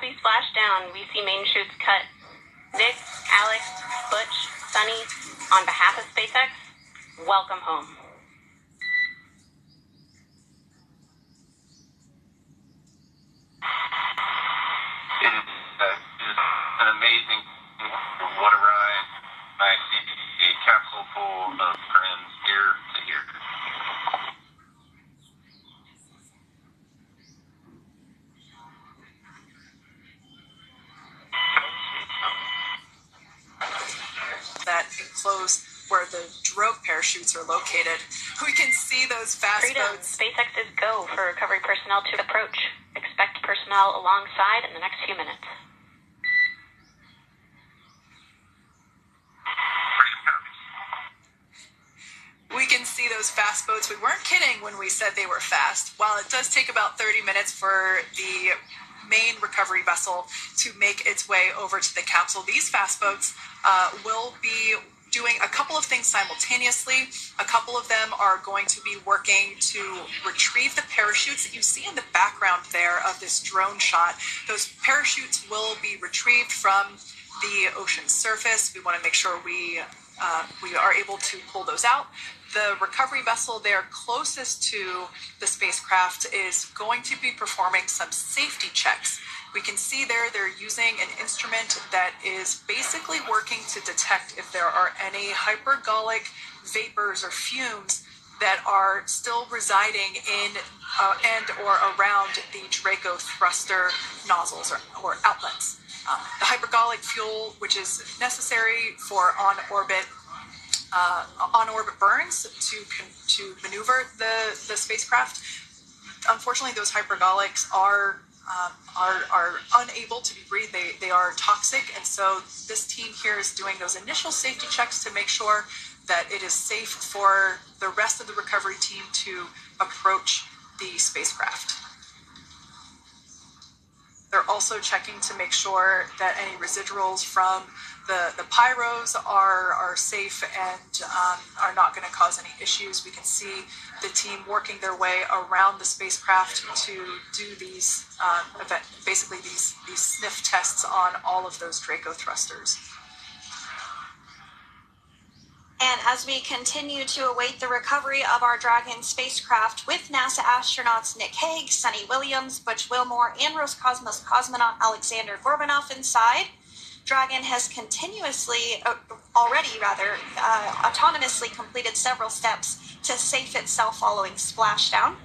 we splash down, we see main chutes cut. Nick, Alex, Butch, Sunny, on behalf of SpaceX, welcome home. It is an amazing, what a ride. I see a capsule full of friends ear to ear. That enclose where the drogue parachutes are located. We can see those fast boats. SpaceX is go for recovery personnel to approach. Expect personnel alongside in the next few minutes. We can see those fast boats. We weren't kidding when we said they were fast. While it does take about 30 minutes for the main recovery vessel to make its way over to the capsule, these fast boats will be doing a couple of things simultaneously. A couple of them are going to be working to retrieve the parachutes that you see in the background there of this drone shot. Those parachutes will be retrieved from the ocean surface. We want to make sure we are able to pull those out. The recovery vessel there closest to the spacecraft is going to be performing some safety checks. We can see there they're using an instrument that is basically working to detect if there are any hypergolic vapors or fumes that are still residing in and or around the Draco thruster nozzles or outlets. The hypergolic fuel, which is necessary for on-orbit burns to maneuver the spacecraft. Unfortunately, those hypergolics are unable to be breathed. They are toxic, and so this team here is doing those initial safety checks to make sure that it is safe for the rest of the recovery team to approach the spacecraft. They're also checking to make sure that any residuals from the pyros are safe and are not going to cause any issues. We can see the team working their way around the spacecraft to do these basically these sniff tests on all of those Draco thrusters. And as we continue to await the recovery of our Dragon spacecraft with NASA astronauts Nick Hague, Sunny Williams, Butch Wilmore, and Roscosmos cosmonaut Alexander Gorbanov inside, Dragon has autonomously completed several steps to safe itself following splashdown.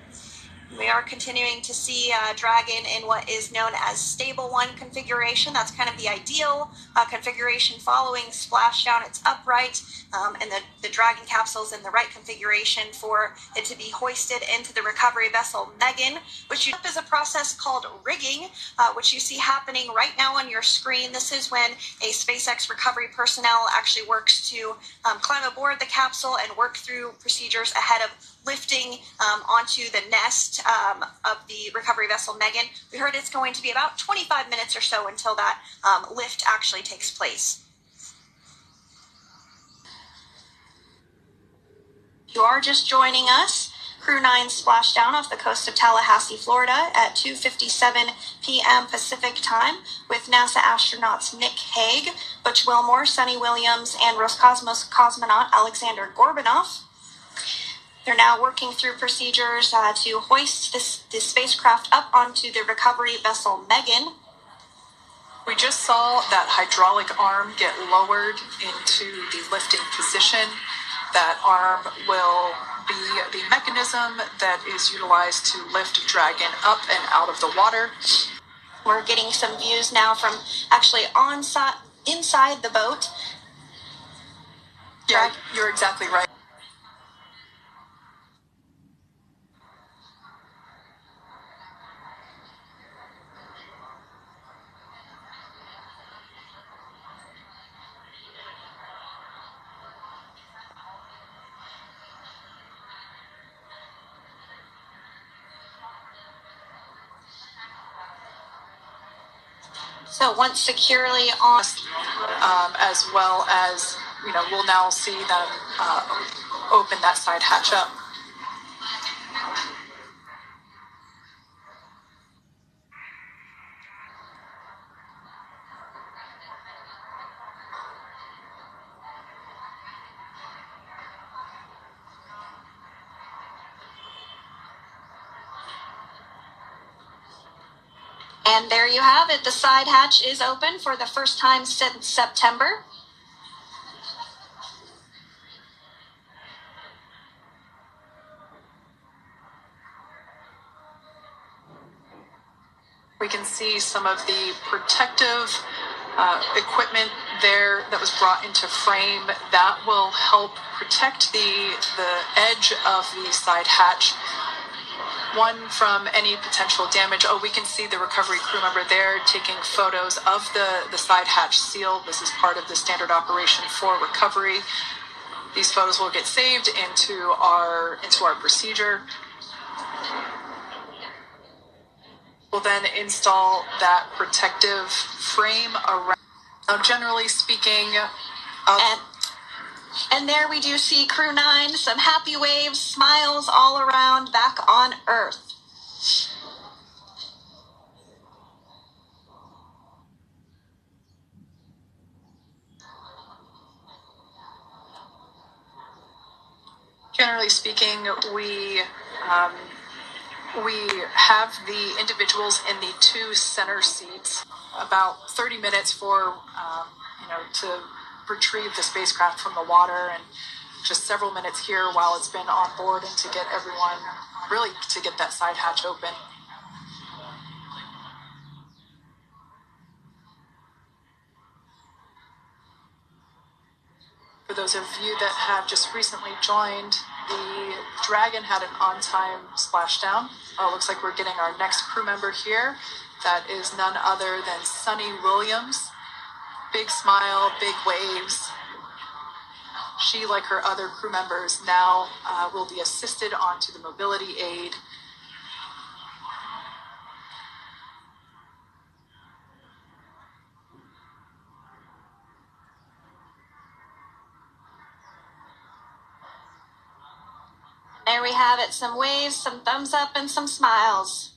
We are continuing to see Dragon in what is known as Stable 1 configuration. That's kind of the ideal configuration following splashdown. It's upright, and the Dragon capsule is in the right configuration for it to be hoisted into the recovery vessel Megan, which is a process called rigging, which you see happening right now on your screen. This is when a SpaceX recovery personnel actually works to climb aboard the capsule and work through procedures ahead of lifting onto the nest of the recovery vessel Megan. We heard it's going to be about 25 minutes or so until that lift actually takes place. If you are just joining us, Crew 9 splashed down off the coast of Tallahassee, Florida at 2:57 p.m. Pacific time with NASA astronauts Nick Hague, Butch Wilmore, Sunny Williams, and Roscosmos cosmonaut Alexander Gorbanov. They're now working through procedures to hoist this spacecraft up onto the recovery vessel Megan. We just saw that hydraulic arm get lowered into the lifting position. That arm will be the mechanism that is utilized to lift Dragon up and out of the water. We're getting some views now from actually inside the boat. Yeah, you're exactly right. So once securely on, as well as, we'll now see them open that side hatch up. And there you have it. The side hatch is open for the first time since September. We can see some of the protective equipment there that was brought into frame that will help protect the edge of the side hatch. One, from any potential damage. Oh, we can see the recovery crew member there taking photos of the side hatch seal. This is part of the standard operation for recovery. These photos will get saved into our procedure. We'll then install that protective frame around. Now, generally speaking, and there we do see Crew 9, some happy waves, smiles all around, back on Earth. Generally speaking, we have the individuals in the 2 center seats. About 30 minutes for to retrieve the spacecraft from the water, and just several minutes here while it's been on board, and to get everyone, really to get that side hatch open. For those of you that have just recently joined, the Dragon had an on-time splashdown. Looks like we're getting our next crew member here. That is none other than Sunny Williams. Big smile, big waves. She, like her other crew members, now will be assisted onto the mobility aid. There we have it, some waves, some thumbs up, and some smiles.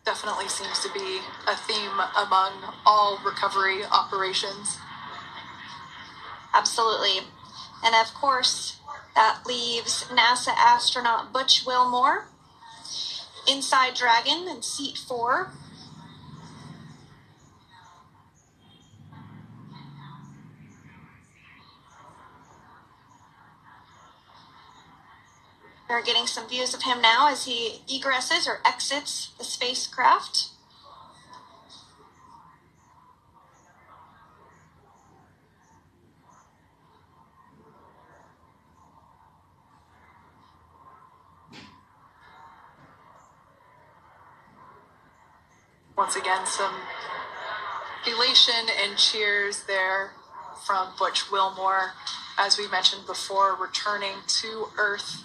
Definitely seems to be a theme among all recovery operations. Absolutely. And of course, that leaves NASA astronaut Butch Wilmore inside Dragon in seat 4. We're getting some views of him now as he egresses or exits the spacecraft. Once again, some elation and cheers there from Butch Wilmore. As we mentioned before, returning to Earth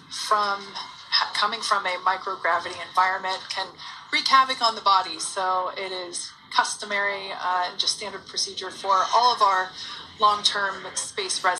coming from a microgravity environment can wreak havoc on the body. So it is customary and just standard procedure for all of our long-term space residents